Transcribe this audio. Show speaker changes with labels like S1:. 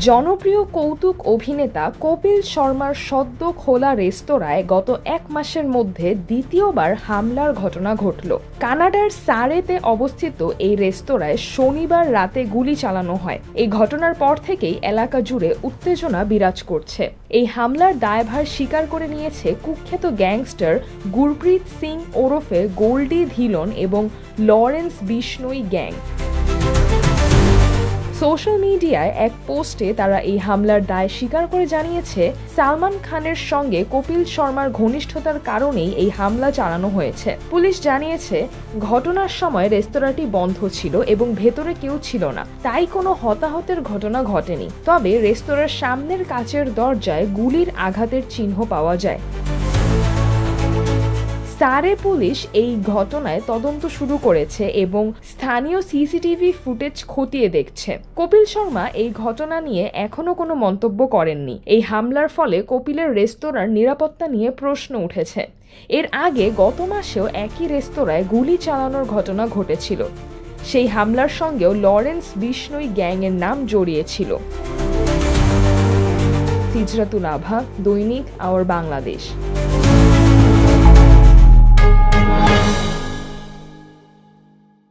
S1: জনপ্রিয় কৌতুক অভিনেতা কপিল শর্মার সদ্য খোলা রেস্তোরাঁয় গত 1 মাসের মধ্যে দ্বিতীয়বার হামলার ঘটনা ঘটল। কানাডার সারেতে অবস্থিত এই রেস্তোরাঁয় শনিবার রাতে গুলি চালানো হয়। এই ঘটনার পর থেকেই এলাকা জুড়ে উত্তেজনা বিরাজ করছে। এই হামলার দায়ভার স্বীকার করে নিয়েছে কুখ্যাত গ্যাংস্টার গুরপ্রীত সিং ওরফে গোল্ডি ধিলন এবং লরেন্স বিষ্ণুই গ্যাং। সোশ্যাল মিডিয়ায় এক পোস্টে তারা এই হামলার দায় স্বীকার করে জানিয়েছে, সালমান খানের সঙ্গে কপিল শর্মার ঘনিষ্ঠতার কারণেই এই হামলা চালানো হয়েছে। পুলিশ জানিয়েছে, ঘটনার সময় রেস্তোরাঁটি বন্ধ ছিল এবং ভেতরে কেউ ছিল না, তাই কোনো হতাহতের ঘটনা ঘটেনি। তবে রেস্তোরাঁর সামনের কাচের দরজায় গুলির আঘাতের চিহ্ন পাওয়া যায়। সারে পুলিশ এই ঘটনায় তদন্ত শুরু করেছে এবং স্থানীয় সিসিটিভি ফুটেজ খতিয়ে দেখছে। কপিল শর্মা এই ঘটনা নিয়ে এখনো কোনো মন্তব্য করেননি। এই হামলার ফলে কপিলের রেস্তোরাঁর নিরাপত্তা নিয়ে প্রশ্ন উঠেছে। এর আগে গত মাসেও একই রেস্তোরাঁয় গুলি চালানোর ঘটনা ঘটেছিল। সেই হামলার সঙ্গেও লরেন্স বিষ্ণুই গ্যাংয়ের নাম জড়িয়েছিল। সিজরাতুল আভা, দৈনিক আওয়ার বাংলাদেশ।